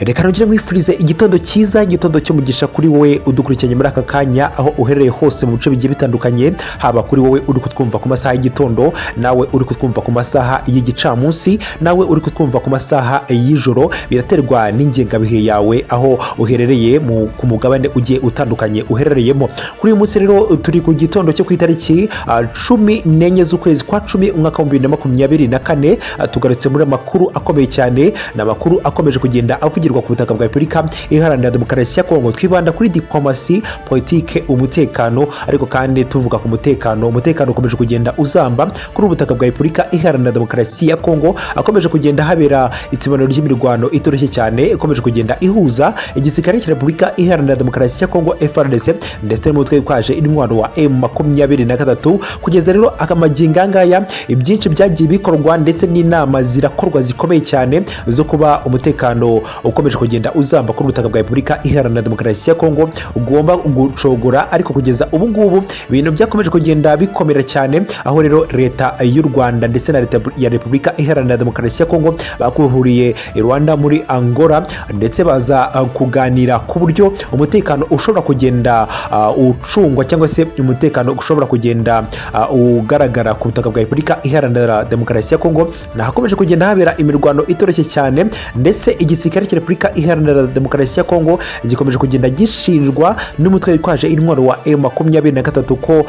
reka nongere mwifurize igitondo cyiza, igitondo cy'umugisha kuri wowe udukurikiranye muri aka kanya aho uherereye hose mu bice bigiye bitandukanye, haba kuri wowe uri kutwumva ku masaha y'igitondo, nawe uri kutwumva ku masaha y'igicamunsi, nawe uri kutwumva ku masaha y'ijoro. Biraterwa n'ingengabihe yawe aho uherereye ku mugabane ugiye utandukanye uherereyemo. Kuri uyu munsi rero turi ku gitondo cyo ku itariki 14 z'ukwezi kwa 10 umwaka wa 2024. Tugarutse muri amakuru akomeye cyane, n'amakuru akomeje kugenda avugirwa ku butaka bwa Repubulika Iharanira Demokarasi ya Kongo. Twibanda kuri diplomasi, politike, umutekano, ariko kandi tuvuga ku umutekano ukomeje kugenda uzamba kuri ubutaka bwa Repubulika Iharanira Demokarasi ya Kongo. Akomeje kugenda habera itsibano ry'imirwano itoroshye cyane, ikomeje kugenda ihuza igisirikare cya Repubulika Iharanira Demokarasi ya Kongo FARDC ndetse n'umutwe witwaje intwaro wa M23. Kugeza rero akamaginga ngaya ibyinshi byagiye bikorwa ndetse n'inama zirakorwa zikomeye cyane zo kuba umutekano ukomeje kugenda uzamba kuri ubutaka bwa Repubulika Iharanira Demokarasi ya Kongo ugomba gucogora. Ariko kugeza ubu ngubu ibintu byakomeje kugenda bikomera cyane, aho rero leta y'u Rwanda ndetse na leta ya Repubulika Iharanira Demokarasi ya Kongo bakuhuriye i Rwanda muri Angola, ndetse baza kuganira ku buryo umutekano ushobora kugenda ucungwa cyangwa se umutekano ushobora kugenda ugaragara ku butaka bwa Repubulika Iharanira Demokarasi ya Kongo. Nahakomeje kugenda habera imirwano itoroshye cyane, ndetse igisirikare cya Repubulika Iharanira Demokarasi ya Kongo gikomeje kugenda gishinjwa n'umutwe witwaje intwaro wa M23 ko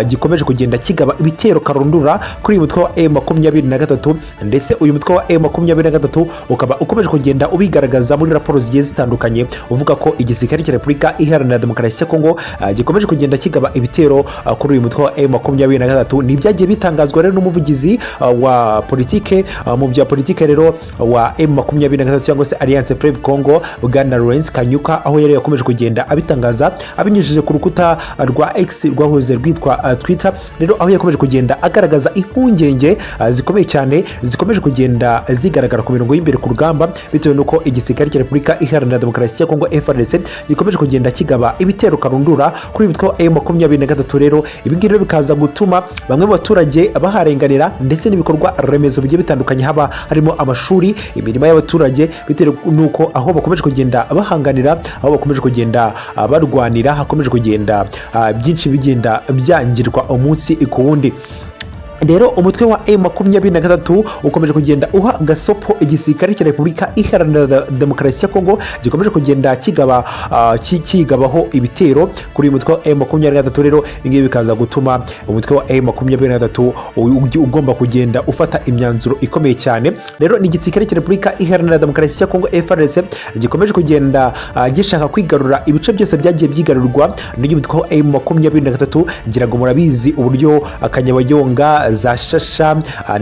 gikomeje kugenda kigaba ibitero karundura kuri uyu mutwe wa M23, ndetse uyu mutwe wa M23 ukaba ukomeje kugenda ubigaragaza muri raporo zigiye zitandukanye, uvuga ko igisirikare cya Repubulika Iharanira Demokarasi ya Kongo gikomeje kugenda kigaba ibitero kuri uyu mutwe wa M23. Ni byagiye bitangazwa rero n'umuvugizi wa politike mu bya politike rero wa M23 cyangwa se Alliance Fleuve Congo, Bwana Lawrence Kanyuka, aho yari yakomeje kugenda abitangaza abinyujije ku rukuta rwa X rwahoze rwitwa Twitter. Rero aho yakomeje kugenda agaragaza impungenge zikomeye cyane zikomeje kugenda zigaragara ku mirongo y'imbere ku rugamba, bitewe nuko igisirikare cya Repubulika Iharanira Demokarasi ya Kongo FARDC gikomeje kugenda kigaba ibitero karundura kuri mitwe M23. Rero ibi ngibi rero bikaza gutuma bamwe mu baturage baharenganira, ndetse n'ibikorwa remezo bigiye bitandukanye, haba harimo amashuri, imirimo y'abaturage, bitewe nuko aho bakomeje kugenda bahanganira, aho bakomeje kugenda barwanira, hakomeje kugenda byinshi bigenda byangirwa umunsi ku wundi. Rero umutwe wa M23 ukomeje kugenda uha gasopo igisirikare cya Repubulika Iharanira Demokarasi ya Kongo, gikomeje kugenda kigabaho ibitero kuri uyu mutwe wa M23. Rero ingibi bikaza gutuma umutwe wa M23 ugomba kugenda ufata imyanzuro ikomeye cyane. Rero ni igisirikare cya Repubulika Iharanira Demokarasi ya Kongo FARDC gikomeje kugenda gishaka kwigarura ibice byose byagiye byigarurwa n'uyu mutwe wa M23. Ngira ngo murabizi uburyo Akanyabayonga, za Shasha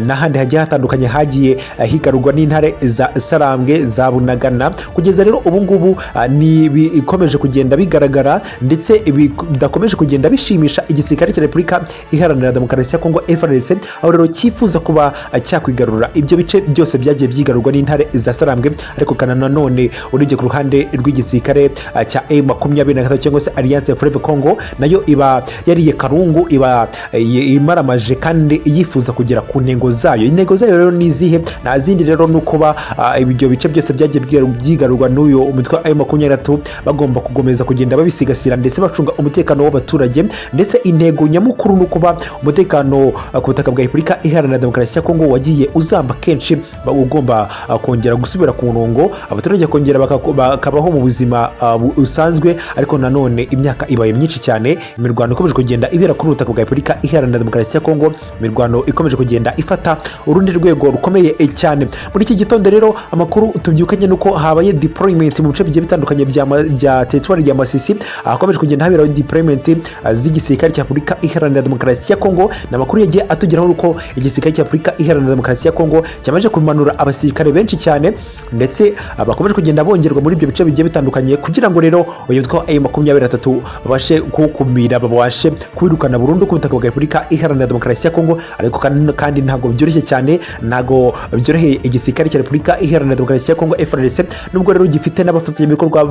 n'ahandi hagiye hatandukanye hagiye higarurwa n'intare za Sarambwe, za Bunagana. Kugeza rero ubu ngubu ni bikomeje kugenda bigaragara, ndetse bidakomeje kugenda bishimisha igisirikare cya Repubulika Iharanira Demokarasi ya Kongo FARDC, aho rero cyifuza kuba cyakwigarura ibyo bice byose byagiye byigarurwa n'intare za Sarambwe. Ariko kana nanone urujye ku ruhande rw'igisirikare cya M23 cyangwa se Alliance Fleuve Congo, nayo iba yariye karungu, iba imaramaje kandi yifuza kugera ku ntego zayo. Intego zayo rero ni izihe? Nta zindi rero nuko ibyo bice byose byagiye byigarurwa n'uyu umutwe wa M23 bagomba kugomeza kugenda babisigasira, ndetse bacunga umutekano w'abaturage, ndetse intego nyamukuru nuko umutekano ku butaka bwa Repubulika Iharanira Demokarasi ya Kongo wagiye uzamba kenshi, ugomba kongera gusubira ku murongo, abaturage kongera bakabaho mu buzima usanzwe. Ariko nanone imyaka ibaye myinshi cyane, imirwano ikomeje kugenda ibera kuri ubutaka bwa Repubulika Iharanira Demokarasi ya Kongo, imirwano ikomeje kugenda ifata urundi rwego rukomeye cyane. Muri iki gitondo rero amakuru tubyukanye nuko habaye deployment mu bice bigiye bitandukanye bya territoire ya Masisi, akomeje kugenda habera deployment z'igisirikare cya Repubulika Iharanira Demokarasi ya Kongo. N'amakuru yagiye atugeraho uko igisirikare cya Repubulika Iharanira Demokarasi ya Kongo cyamaze kumanura abasirikare benshi cyane, ndetse bakomeje kugenda bongerwa muri ibyo bice bigiye bitandukanye, kugira ngo rero uyu mutwe wa M23 babashe kukumira, babashe kwirukana burundu ku butaka bwa Repubulika Iharanira Demokarasi ya Kongo, nibyo, ariko kandi ntabwo byoroshye cyane, ntabwo byoroheye igisirikare cya Repubulika Iharanira Demokarasi ya Kongo FARDC, nubwo rero gifite n'abafatanyabikorwa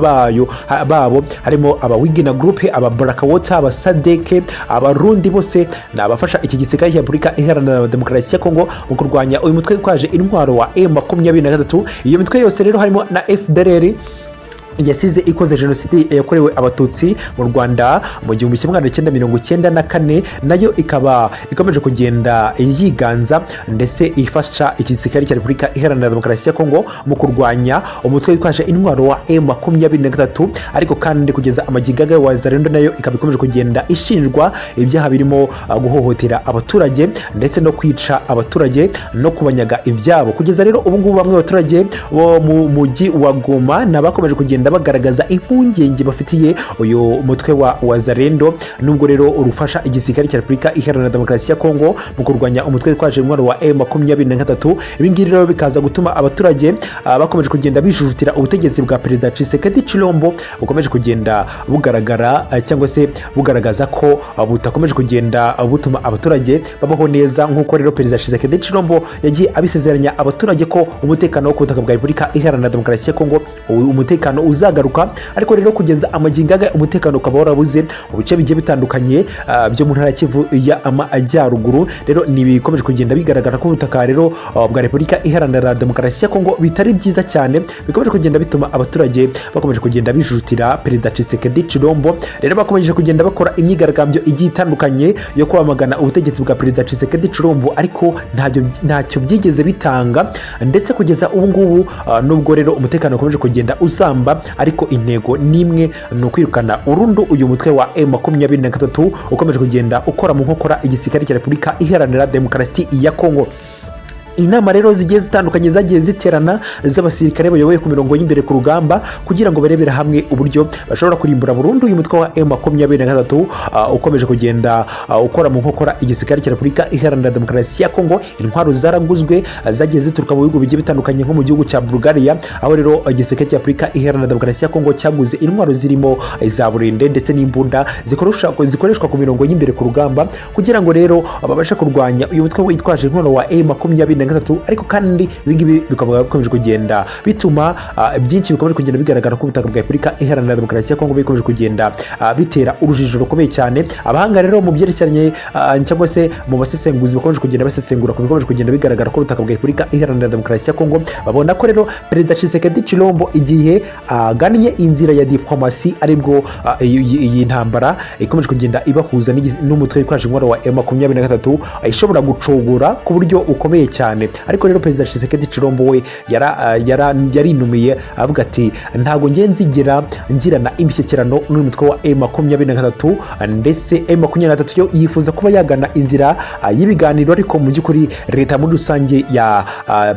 babo harimo aba Wigina Group, aba Blackwater, aba Sadek, abarundi bose nabafasha iki gisirikare cya Repubulika Iharanira Demokarasi ya Kongo mu kurwanya uyu mutwe witwaje intwaro wa M23. Iyo mitwe yose rero harimo na FDLR yasize ikoze jenoside yakorewe abatutsi mu Rwanda mu 1994, nayo ikaba ikomeje kugenda yiganza ndetse ifasha igisirikare cya Repubulika Iharanira Demokarasi ya Kongo mu kurwanya umutwe witwaje intwaro wa M23. Ariko kandi kugeza amagigaga ya Wazalendo nayo ikaba ikomeje kugenda ishinjwa ibyaha birimo guhohotera abaturage ndetse no kwica abaturage no kubanyaga ibyabo. Kugeza rero ubu ngubu bamwe abaturage bo mu mujyi wa Goma nabakomeje kugenda bagaragaza impungenge bafitiye uyu mutwe wa Wazalendo, nubwo rero urufasha igisirikare cya Repubulika Iharanira Demokarasi ya Kongo mu kurwanya umutwe witwaje intwaro wa M23. Ibi ngibi rero bikaza gutuma abaturage bakomeje kugenda bijujutira ubutegetsi bwa Perezida Tshisekedi Tshilombo bukomeje kugenda bugaragara cyangwa se bugaragaza ko butakomeje kugenda butuma abaturage babaho neza, nk'uko rero Perezida Tshisekedi Tshilombo yagiye abisezeranya abaturage ko umutekano wo ku butaka bwa Repubulika Iharanira Demokarasi ya Kongo umutekano uzagaruka. Ariko rero kugeza amagingaga umutekano ukaba warabuze mu bice bigiye bitandukanye byo mu ntara Kivu y'Amajyaruguru. Rero ni bikomeje kugenda bigaragara ko ubutaka rero bwa Repubulika Iharanira Demokarasi ya Kongo bitari byiza cyane, bikomeje kugenda bituma abaturage bakomeje kugenda bijutira Perezida Tshisekedi Tshilombo. Rero bakomeje kugenda bakora imyigaragambyo igiye itandukanye yo kwamagana ubutegetsi bwa Perezida Tshisekedi Tshilombo, ariko ntacyo byigeze bitanga. Ndetse kugeza ubu ngubu nubwo rero umutekano ukomeje kugenda usamba, ariko intego nimwe no kwirukana urundu uyu mutwe wa M23 ukomeje kugenda ukora mu nkokora igisirikare cya Repubulika Iharanira Demokarasi ya Kongo. Inama rero zigiye zitandukanye zagiye ziterana z'abasirikare bayoboye ku mirongo y'imbere ku rugamba kugira ngo barebera hamwe uburyo bashobora kurimbura burundu uyu mutwe wa M23 ukomeje kugenda ukora mu nkokora igisirikare cya Repubulika Iharanira Demokarasi ya Kongo. Intwaro zaraguzwe zagiye zituruka mu bihugu bigiye bitandukanye nko mu gihugu cya Bulgaria, aho rero igisirikare cya Repubulika Iharanira Demokarasi ya Kongo cyaguze intwaro zirimo za burende ndetse n'imbunda zikoreshwa ku mirongo y'imbere ku rugamba kugira ngo rero babashe kurwanya uyu mutwe witwaje intwaro wa M23. Ariko kandi ibingibi bikaba bikomeje kugenda bituma byinshi bikomeje kugenda bigaragara ko ubutaka bwa Repubulika Iharanira Demokarasi ya Kongo bikomeje kugenda bitera urujijo rukomeye cyane. Abahanga rero mu byerekeranye cyangwa se mu basesenguzi bakomeje kugenda basesengura ko bikomeje kugenda bigaragara ko ubutaka bwa Repubulika Iharanira Demokarasi ya Kongo babona ko rero Perezida Tshisekedi Tshilombo igihe agannye inzira ya diplomasi, aribwo iyi ntambara ikomeje kugenda ibahuza n'umutwe witwaje intwaro wa M23 ishobora gucogora ku buryo ukomeye cyane. Ariko rero Perezida Tshisekedi Tshilombo we yarinumiye avuga ati ntago ngiye nzigera ngirana imishyikirano n'uyu mutwe wa M23, ndetse M23 yo yifuza kuba yagana inzira y'ibiganiro, ariko mu by'ukuri leta muri rusange ya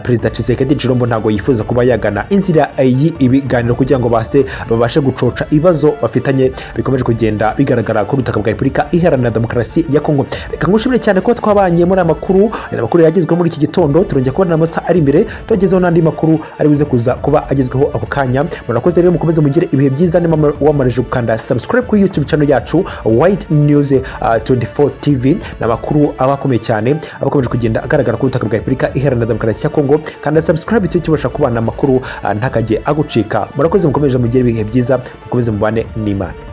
Perezida Tshisekedi Tshilombo ntago yifuza kuba yagana inzira y'ibiganiro kugira ngo babashe gucoca ibibazo bafitanye bikomeje kugenda bigaragara ku butaka bwa Repubulika Iharanira Demokarasi ya Kongo. Reka ngushimire cyane ko twabanye muri amakuru yagezweho muri iki gitondo. Turongera kubona amasaha ari imbere tugezeho n'andi makuru ari buze kuza kuba agezweho ako kanya. Murakoze rero mukomeze mugire ibihe byiza, nimba wamareje gukanda subscribe kuri YouTube channel yacu White News 24 TV, n'amakuru abakomeye cyane abakomeje kugenda agaragara ku butaka bwa Repubulika Iharanira Demokarasi ya Kongo. Kanda subscribe tubasha kubana amakuru ntakajye agucika. Murakoze mukomeje mugire ibihe byiza, mukomeze mubane n'Imana.